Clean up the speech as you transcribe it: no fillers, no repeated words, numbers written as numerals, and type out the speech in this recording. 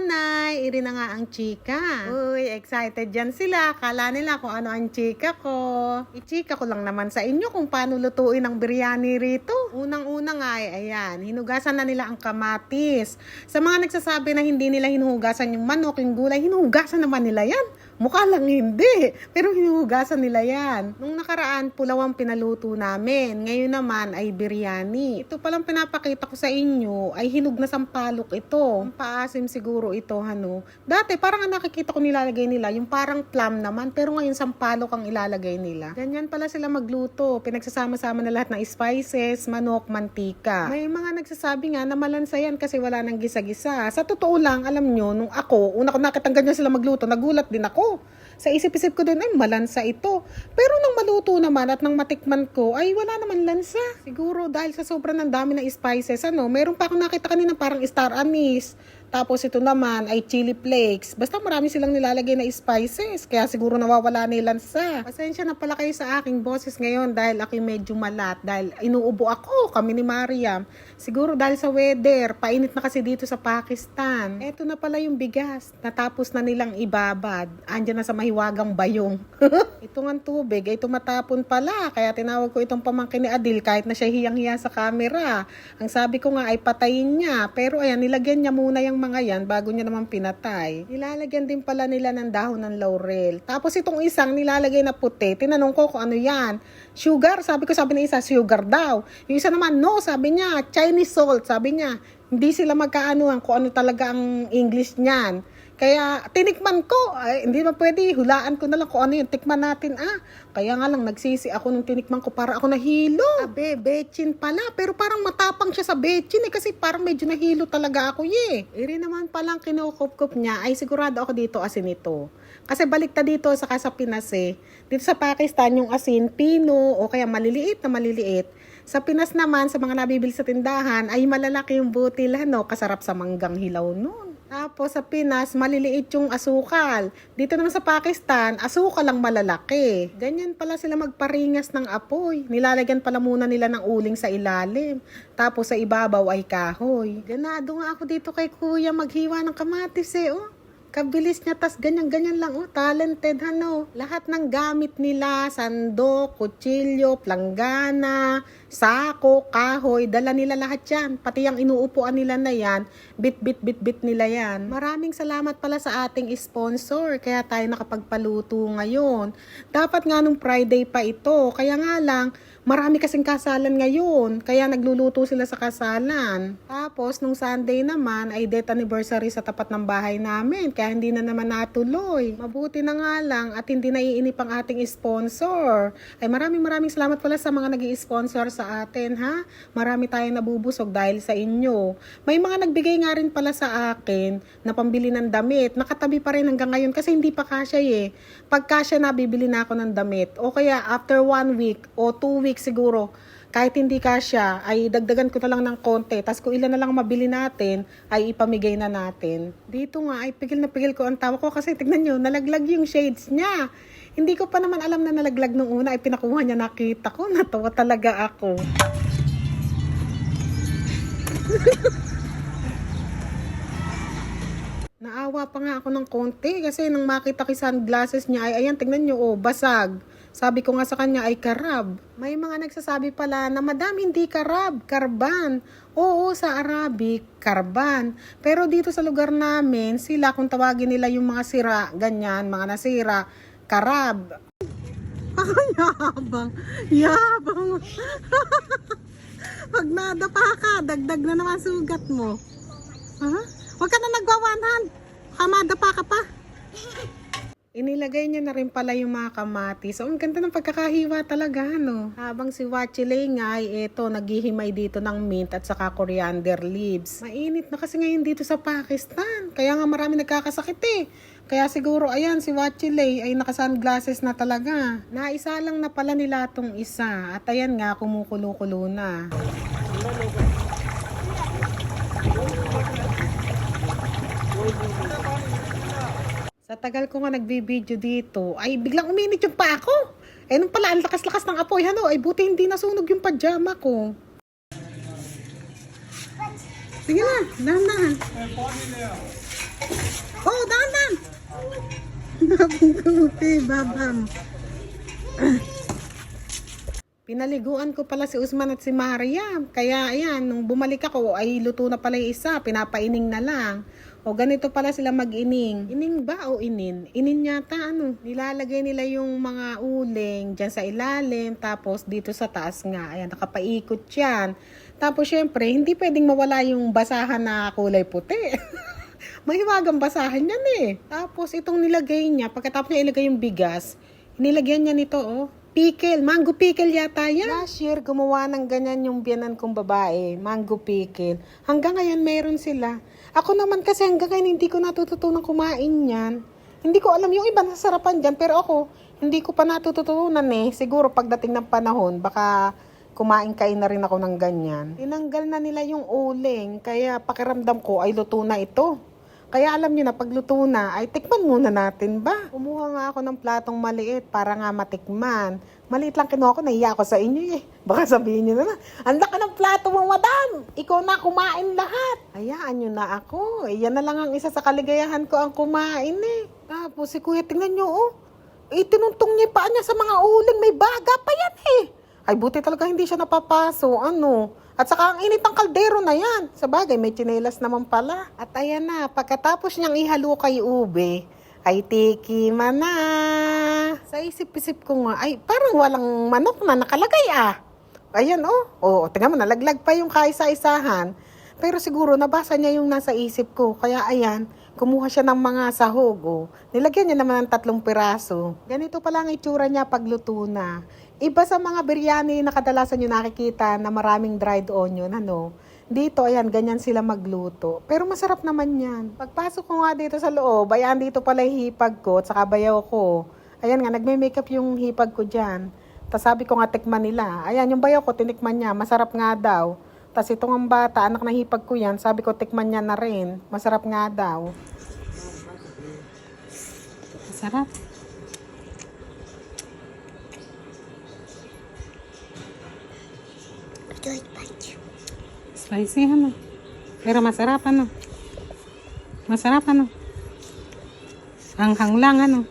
nanay, iri na nga ang chika. Uy, excited dyan sila. Kala nila kung ano ang chika ko. I-chika ko lang naman sa inyo kung paano lutuin ang biryani rito. Unang-una nga ayan, hinugasan na nila ang kamatis. Sa mga nagsasabi na hindi nila hinuhugasan yung manok, yung gulay, hinuhugasan naman nila yan. Mukha lang hindi, pero hinuhugasan nila yan. Nung nakaraan, pulaw ang pinaluto namin. Ngayon naman ay biryani. Ito palang pinapakita ko sa inyo ay hinog na sampalok ito. Ang paasim siguro ito, ano. Dati parang nakikita ko nilalagay nila yung parang plum naman, pero ngayon sampalok ang ilalagay nila. Ganyan pala sila magluto. Pinagsasama-sama na lahat ng spices, manok, mantika. May mga nagsasabi nga na malansa yan kasi wala nang gisa-gisa. Sa totoo lang, alam nyo, nung ako, una ko nakitang ganyan sila magluto, nagulat din ako. Sa isip-isip ko din, ay malansa ito. Pero nang maluto naman at nang matikman ko, ay wala naman lansa. Siguro dahil sa sobrang ng dami ng spices, ano, meron pa akong nakita kanina parang star anise. Tapos ito naman ay chili flakes. Basta marami silang nilalagay na spices. Kaya siguro nawawala na yung lansa. Pasensya na pala kayo sa aking boses ngayon dahil ako'y medyo malat. Dahil inuubo ako, kami ni Mariam. Siguro dahil sa weather. Painit na kasi dito sa Pakistan. Eto na pala yung bigas. Natapos na nilang ibabad. Andyan na sa mahiwagang bayong. Ito nga tubig ay tumatapon pala. Kaya tinawag ko itong pamangkin ni Adil kahit na siya hiyang-hiya sa camera. Ang sabi ko nga ay patayin niya. Pero ayan, nilagyan niya muna yung mga yan bago niya naman pinatay. Nilalagyan din pala nila ng dahon ng laurel. Tapos itong isang nilalagay na puti. Tinanong ko kung ano yan. Sugar? Sabi ng isa, sugar daw. Yung isa naman, no, sabi niya, Chinese salt. Sabi niya, hindi sila magkaanuhan kung ano talaga ang English niyan. Kaya tinikman ko, ay, hindi na pwede, hulaan ko na lang kung ano yun, tikman natin Kaya nga lang nagsisi ako nung tinikman ko para ako nahilo. Abe, bechin pala, pero parang matapang siya sa bechin kasi parang medyo nahilo talaga ako Iri naman palang kinukop-kop niya, ay sigurado ako dito asin ito. Kasi baliktad dito saka sa Pinas Dito sa Pakistan yung asin, pino o kaya maliliit na maliliit. Sa Pinas naman, sa mga nabibili sa tindahan, ay malalaki yung butil, kasarap sa manggang hilaw nun. Tapos sa Pinas, maliliit yung asukal. Dito naman sa Pakistan, asukal lang malalaki. Ganyan pala sila magparingas ng apoy. Nilalagyan pala muna nila ng uling sa ilalim. Tapos sa ibabaw ay kahoy. Ganado nga ako dito kay kuya maghiwa ng kamatis Kabilis niya, tas ganyan-ganyan lang, talented, Lahat ng gamit nila, sandok, kutsilyo, planggana, sako, kahoy, dala nila lahat yan. Pati yung inuupuan nila na yan, bit nila yan. Maraming salamat pala sa ating sponsor, kaya tayo nakapagpaluto ngayon. Dapat nga nung Friday pa ito, kaya nga lang, marami kasing kasalan ngayon, kaya nagluluto sila sa kasalan. Tapos, nung Sunday naman, ay death anniversary sa tapat ng bahay namin, kaya hindi na naman natuloy. Mabuti na nga lang at hindi naiinip ang ating sponsor. Ay maraming salamat pala sa mga nag-i-sponsor sa atin, Marami tayong nabubusog dahil sa inyo. May mga nagbigay nga rin pala sa akin na pambili ng damit. Nakatabi pa rin hanggang ngayon kasi hindi pa kasya Pag kasya na, bibili na ako ng damit. O kaya after 1 week o 2 weeks siguro, kahit hindi kasya, ay dagdagan ko na lang ng konti. Tapos kung ilan na lang mabili natin, ay ipamigay na natin. Dito nga, ay pigil na pigil ko ang tawa ko kasi tignan nyo, nalaglag yung shades niya. Hindi ko pa naman alam na nalaglag nung una, ay pinakuha niya, nakita ko, natawa talaga ako. Naawa pa nga ako ng konti kasi nang makita ko sunglasses niya, ay ayan, tignan nyo, basag. Sabi ko nga sa kanya ay karab. May mga nagsasabi pala na madam hindi karab, karban. Oo, sa Arabic, karban. Pero dito sa lugar namin, sila kung tawagin nila yung mga sira, ganyan, mga nasira, karab. Ay, yabang. Pag nadapa ka, dagdag na naman sugat mo. Huwag ka na nagwawanan. Madapa ka pa. Inilagay niya na rin pala yung mga kamatis. So, ang ganda ng pagkakahiwa talaga, Habang si Wachile nga ay naghihimay dito ng mint at saka coriander leaves. Mainit na kasi ngayon dito sa Pakistan. Kaya nga marami nagkakasakit Kaya siguro, ayan, si Wachile ay naka-sunglasses na talaga. Naisa lang na pala nila tong isa. At ayan nga, kumukulo-kulo na. Sa tagal ko nga nagbibideo dito, ay biglang uminit yung pa ako. Nung pala, ang lakas-lakas ng apoy, ay buti hindi nasunog yung pajama ko. Sige na, dahan-dahan. babam. Pinaliguan ko pala si Usman at si Maria. Kaya ayan, nung bumalik ako ay luto na pala yung isa, pinapaining na lang. O ganito pala sila mag-ining. Ining ba o inin? Inin yata ano. Nilalagay nila yung mga uling dyan sa ilalim. Tapos dito sa taas nga. Ayan, nakapaikot yan. Tapos syempre, hindi pwedeng mawala yung basahan na kulay puti. Mahiwagang basahan yan eh. Tapos itong nilagay niya, pagkatapos niya ilagay yung bigas, nilagyan niya nito oh. Pickle, mango pickle yata yan. Last year, gumawa ng ganyan yung biyanan kong babae, mango pickle. Hanggang ngayon, meron sila. Ako naman kasi hanggang ngayon, hindi ko natututunan kumain yan. Hindi ko alam yung iba nasasarapan dyan, pero ako, hindi ko pa natututunan eh. Siguro pagdating ng panahon, baka kumain-kain na rin ako ng ganyan. Tinanggal na nila yung uling, kaya pakiramdam ko ay luto na ito. Kaya alam nyo na, pagluto na, ay tikman muna natin ba? Kumuha nga ako ng platong maliit para nga matikman. Maliit lang kinuha ko, nahiya ako sa inyo eh. Baka sabihin nyo na, ang laki ng plato mo, madam! Ikaw na kumain lahat. Hayaan nyo na ako. Yan na lang ang isa sa kaligayahan ko ang kumain eh. Tapos si kuya, tingnan nyo oh. Tinuntong niya pa niya sa mga uling, may baga pa yan eh. Ay buti talaga hindi siya napapaso, ano. At saka ang init ng kaldero na yan. Sa bagay, may tsinelas naman pala. At ayan na, pagkatapos niyang ihalo kay ube, ay tikiman na. Sa isip-isip ko nga, ay parang walang manok na nakalagay ah. Ayan oh. Oh, tingnan mo, nalaglag pa yung kaisa-isahan. Pero siguro nabasa niya yung nasa isip ko. Kaya ayan, kumuha siya ng mga sahog. Oh. Nilagyan niya naman ng 3 piraso. Ganito pala ang itsura niya pagluto na. Iba sa mga biryani na kadalasan nyo nakikita na maraming dried onion, ano. Dito, ayan, ganyan sila magluto. Pero masarap naman yan. Pagpasok ko nga dito sa loob, ayan, dito pala yung hipag ko at saka bayaw ko. Ayan nga, nagme-makeup yung hipag ko dyan. Tapos sabi ko nga, tikman nila. Ayan, yung bayaw ko, tinikman niya. Masarap nga daw. Tapos itong ang bata, anak na hipag ko yan, sabi ko, tikman niya na rin. Masarap nga daw. Masarap. Spicy ano. Pero masarap ano. Masarap ano. Hanghang lang ano.